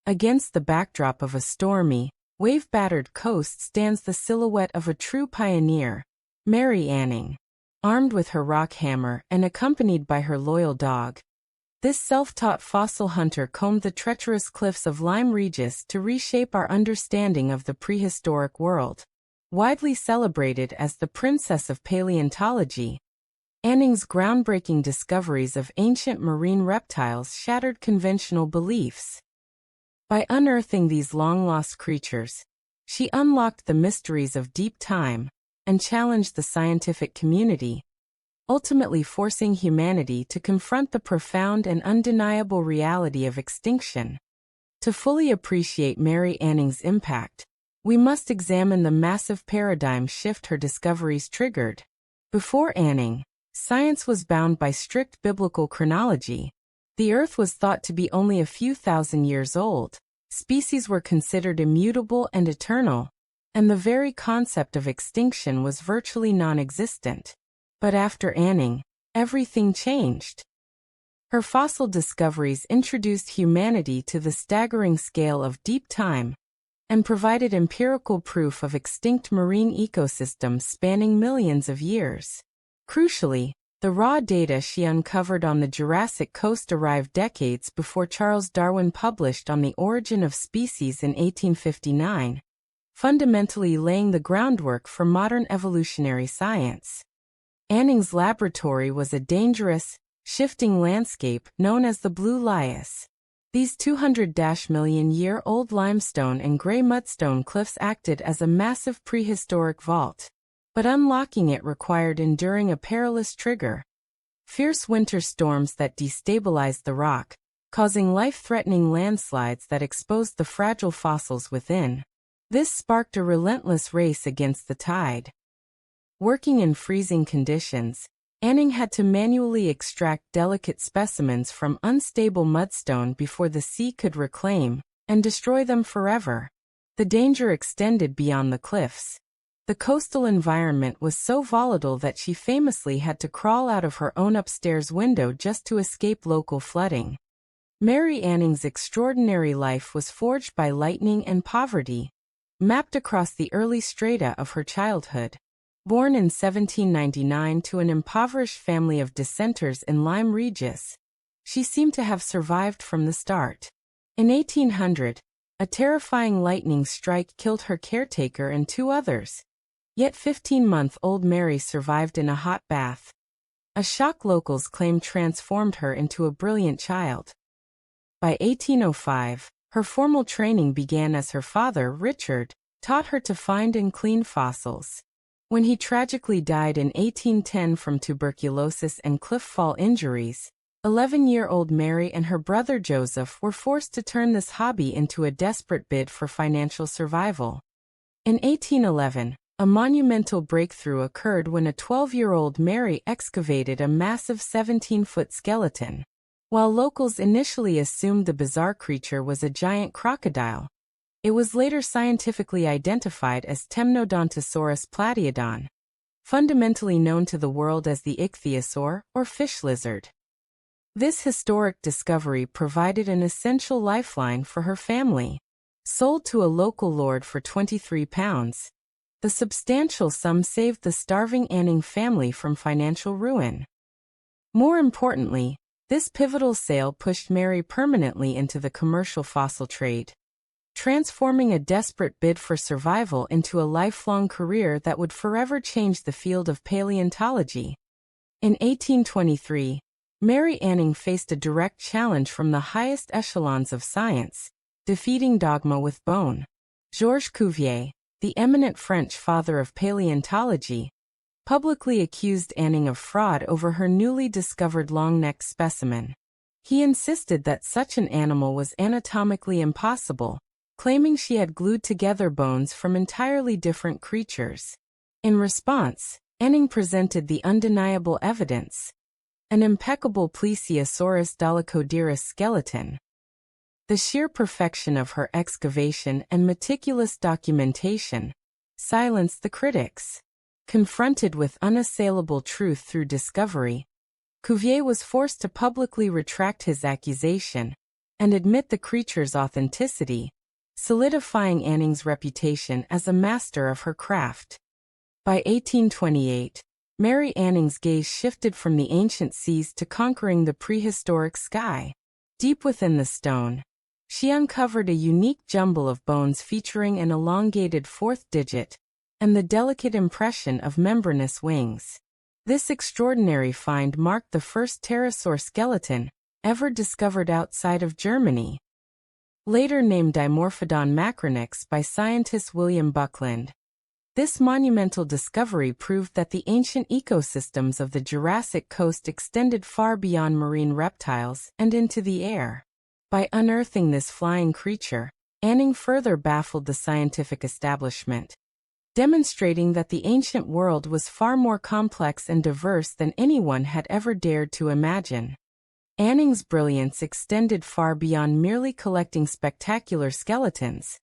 Against the backdrop of a stormy, wave-battered coast stands the silhouette of a true pioneer, Mary Anning. Armed with her rock hammer and accompanied by her loyal dog, this self-taught fossil hunter combed the treacherous cliffs of Lyme Regis to reshape our understanding of the prehistoric world. Widely celebrated as the Princess of Paleontology, Anning's groundbreaking discoveries of ancient marine reptiles shattered conventional beliefs. By unearthing these long-lost creatures, she unlocked the mysteries of deep time and challenged the scientific community, ultimately forcing humanity to confront the profound and undeniable reality of extinction. To fully appreciate Mary Anning's impact, we must examine the massive paradigm shift her discoveries triggered. Before Anning, science was bound by strict biblical chronology. The Earth was thought to be only a few thousand years old, species were considered immutable and eternal, and the very concept of extinction was virtually non-existent. But after Anning, everything changed. Her fossil discoveries introduced humanity to the staggering scale of deep time and provided empirical proof of extinct marine ecosystems spanning millions of years. Crucially, the raw data she uncovered on the Jurassic coast arrived decades before Charles Darwin published On the Origin of Species in 1859, fundamentally laying the groundwork for modern evolutionary science. Anning's laboratory was a dangerous, shifting landscape known as the Blue Lias. These 200-million-year-old limestone and gray mudstone cliffs acted as a massive prehistoric vault, but unlocking it required enduring a perilous trigger: fierce winter storms that destabilized the rock, causing life-threatening landslides that exposed the fragile fossils within. This sparked a relentless race against the tide. Working in freezing conditions, Anning had to manually extract delicate specimens from unstable mudstone before the sea could reclaim and destroy them forever. The danger extended beyond the cliffs. The coastal environment was so volatile that she famously had to crawl out of her own upstairs window just to escape local flooding. Mary Anning's extraordinary life was forged by lightning and poverty, mapped across the early strata of her childhood. Born in 1799 to an impoverished family of dissenters in Lyme Regis, she seemed to have survived from the start. In 1800, a terrifying lightning strike killed her caretaker and 2 others. Yet 15-month-old Mary survived in a hot bath, a shock locals claim transformed her into a brilliant child. By 1805, her formal training began as her father, Richard, taught her to find and clean fossils. When he tragically died in 1810 from tuberculosis and cliff fall injuries, 11-year-old Mary and her brother Joseph were forced to turn this hobby into a desperate bid for financial survival. In 1811, a monumental breakthrough occurred when a 12-year-old Mary excavated a massive 17-foot skeleton. While locals initially assumed the bizarre creature was a giant crocodile, it was later scientifically identified as Temnodontosaurus platyodon, fundamentally known to the world as the ichthyosaur, or fish lizard. This historic discovery provided an essential lifeline for her family. Sold to a local lord for £23, the substantial sum saved the starving Anning family from financial ruin. More importantly, this pivotal sale pushed Mary permanently into the commercial fossil trade, transforming a desperate bid for survival into a lifelong career that would forever change the field of paleontology. In 1823, Mary Anning faced a direct challenge from the highest echelons of science, defeating dogma with bone. Georges Cuvier, the eminent French father of paleontology, publicly accused Anning of fraud over her newly discovered long-necked specimen. He insisted that such an animal was anatomically impossible, claiming she had glued together bones from entirely different creatures. In response, Anning presented the undeniable evidence: an impeccable Plesiosaurus dolichoderus skeleton. The sheer perfection of her excavation and meticulous documentation silenced the critics. Confronted with unassailable truth through discovery, Cuvier was forced to publicly retract his accusation, and admit the creature's authenticity, solidifying Anning's reputation as a master of her craft. By 1828, Mary Anning's gaze shifted from the ancient seas to conquering the prehistoric sky. Deep within the stone, she uncovered a unique jumble of bones featuring an elongated fourth digit and the delicate impression of membranous wings. This extraordinary find marked the first pterosaur skeleton ever discovered outside of Germany. Later named Dimorphodon macronix by scientist William Buckland, this monumental discovery proved that the ancient ecosystems of the Jurassic coast extended far beyond marine reptiles and into the air. By unearthing this flying creature, Anning further baffled the scientific establishment, demonstrating that the ancient world was far more complex and diverse than anyone had ever dared to imagine. Anning's brilliance extended far beyond merely collecting spectacular skeletons.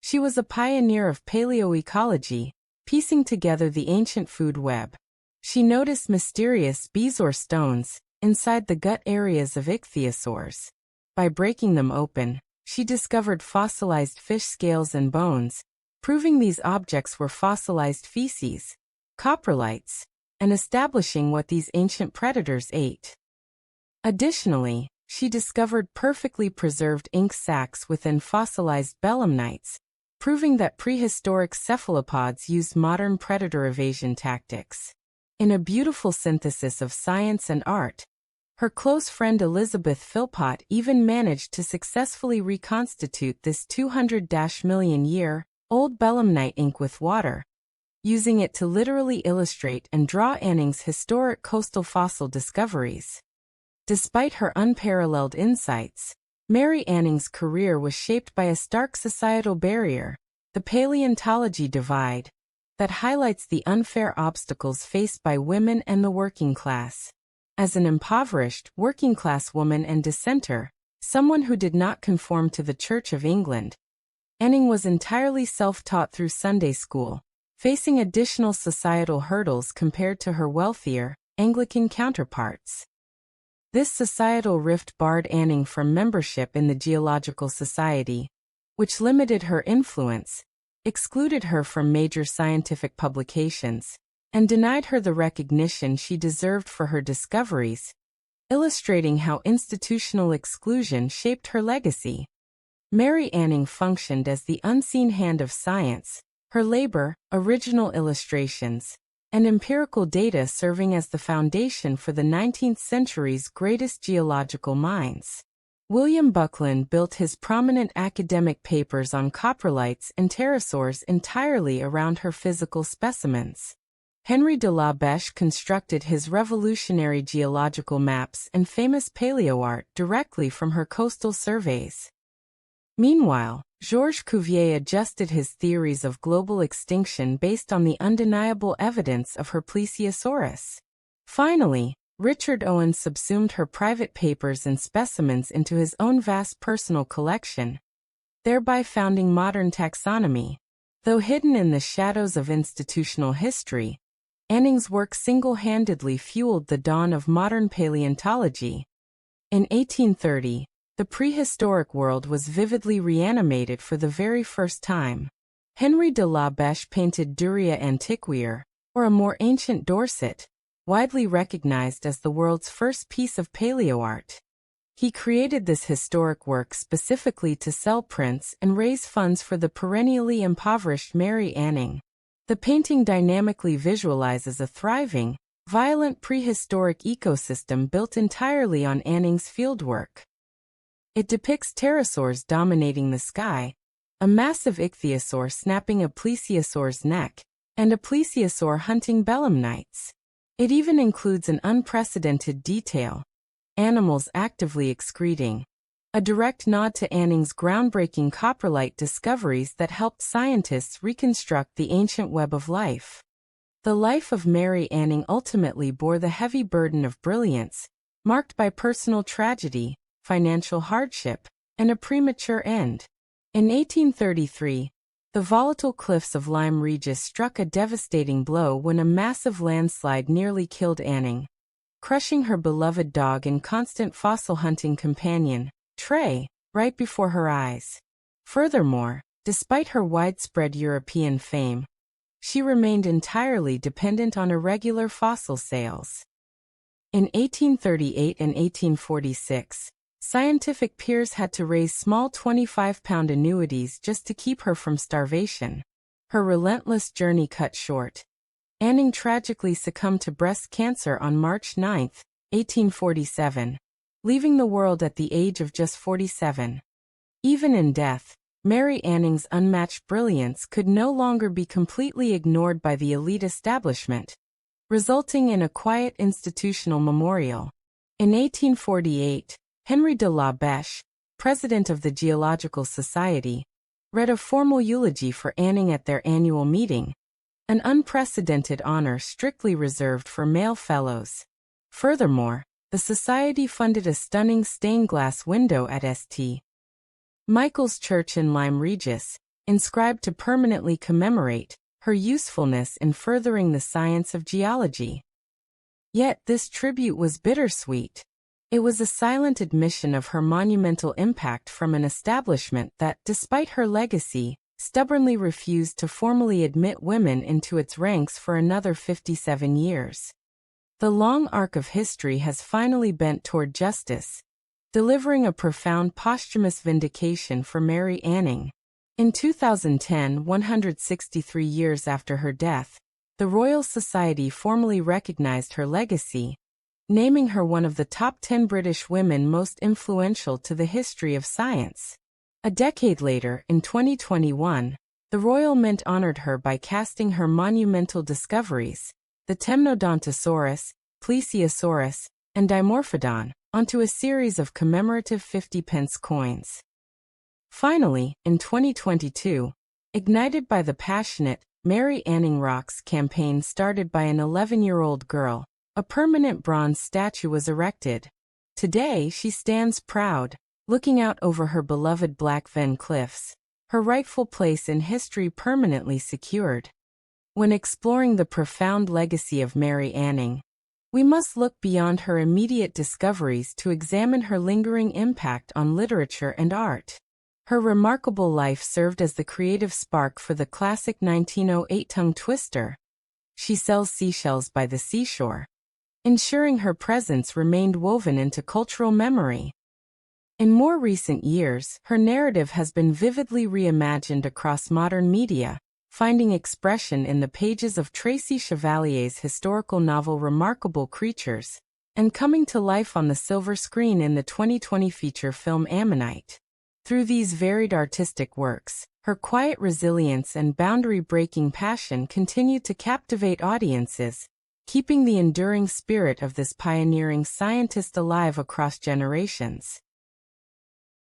She was a pioneer of paleoecology, piecing together the ancient food web. She noticed mysterious bezoar stones inside the gut areas of ichthyosaurs. By breaking them open, she discovered fossilized fish scales and bones, proving these objects were fossilized feces, coprolites, and establishing what these ancient predators ate. Additionally, she discovered perfectly preserved ink sacs within fossilized belemnites, proving that prehistoric cephalopods used modern predator evasion tactics. In a beautiful synthesis of science and art, her close friend Elizabeth Philpott even managed to successfully reconstitute this 200-million-year-old belemnite ink with water, using it to literally illustrate and draw Anning's historic coastal fossil discoveries. Despite her unparalleled insights, Mary Anning's career was shaped by a stark societal barrier, the paleontology divide, that highlights the unfair obstacles faced by women and the working class. As an impoverished, working-class woman and dissenter, someone who did not conform to the Church of England, Anning was entirely self-taught through Sunday school, facing additional societal hurdles compared to her wealthier, Anglican counterparts. This societal rift barred Anning from membership in the Geological Society, which limited her influence, excluded her from major scientific publications, and denied her the recognition she deserved for her discoveries, illustrating how institutional exclusion shaped her legacy. Mary Anning functioned as the unseen hand of science, her labor, original illustrations, and empirical data serving as the foundation for the 19th century's greatest geological minds. William Buckland built his prominent academic papers on coprolites and pterosaurs entirely around her physical specimens. Henry de la Beche constructed his revolutionary geological maps and famous paleoart directly from her coastal surveys. Meanwhile, Georges Cuvier adjusted his theories of global extinction based on the undeniable evidence of her plesiosaurus. Finally, Richard Owen subsumed her private papers and specimens into his own vast personal collection, thereby founding modern taxonomy. Though hidden in the shadows of institutional history, Anning's work single-handedly fueled the dawn of modern paleontology. In 1830, the prehistoric world was vividly reanimated for the very first time. Henry de la Beche painted Duria Antiquaire, or a more ancient Dorset, widely recognized as the world's first piece of paleoart. He created this historic work specifically to sell prints and raise funds for the perennially impoverished Mary Anning. The painting dynamically visualizes a thriving, violent prehistoric ecosystem built entirely on Anning's fieldwork. It depicts pterosaurs dominating the sky, a massive ichthyosaur snapping a plesiosaur's neck, and a plesiosaur hunting belemnites. It even includes an unprecedented detail: animals actively excreting, a direct nod to Anning's groundbreaking coprolite discoveries that helped scientists reconstruct the ancient web of life. The life of Mary Anning ultimately bore the heavy burden of brilliance, marked by personal tragedy, financial hardship, and a premature end. In 1833, the volatile cliffs of Lyme Regis struck a devastating blow when a massive landslide nearly killed Anning, crushing her beloved dog and constant fossil hunting companion, Trey. right before her eyes. Furthermore, despite her widespread European fame, she remained entirely dependent on irregular fossil sales. In 1838 and 1846, scientific peers had to raise small 25-pound annuities just to keep her from starvation. Her relentless journey cut short. Anning tragically succumbed to breast cancer on March 9, 1847, leaving the world at the age of just 47. Even in death, Mary Anning's unmatched brilliance could no longer be completely ignored by the elite establishment, resulting in a quiet institutional memorial. In 1848, Henry de la Beche, president of the Geological Society, read a formal eulogy for Anning at their annual meeting, an unprecedented honor strictly reserved for male fellows. Furthermore, the society funded a stunning stained glass window at St. Michael's Church in Lyme Regis, inscribed to permanently commemorate her usefulness in furthering the science of geology. Yet this tribute was bittersweet. It was a silent admission of her monumental impact from an establishment that, despite her legacy, stubbornly refused to formally admit women into its ranks for another 57 years. The long arc of history has finally bent toward justice, delivering a profound posthumous vindication for Mary Anning. In 2010, 163 years after her death, the Royal Society formally recognized her legacy, naming her one of the top 10 British women most influential to the history of science. A decade later, in 2021, the Royal Mint honored her by casting her monumental discoveries, the Temnodontosaurus, plesiosaur, and Dimorphodon, onto a series of commemorative 50-pence coins. Finally, in 2022, ignited by the passionate Mary Anning Rocks campaign started by an 11-year-old girl, a permanent bronze statue was erected. Today she stands proud, looking out over her beloved Black Fen Cliffs, her rightful place in history permanently secured. When exploring the profound legacy of Mary Anning, we must look beyond her immediate discoveries to examine her lingering impact on literature and art. Her remarkable life served as the creative spark for the classic 1908 tongue twister. She sells seashells by the seashore, ensuring her presence remained woven into cultural memory. In more recent years, her narrative has been vividly reimagined across modern media, finding expression in the pages of Tracy Chevalier's historical novel Remarkable Creatures, and coming to life on the silver screen in the 2020 feature film Ammonite. Through these varied artistic works, her quiet resilience and boundary-breaking passion continue to captivate audiences, keeping the enduring spirit of this pioneering scientist alive across generations.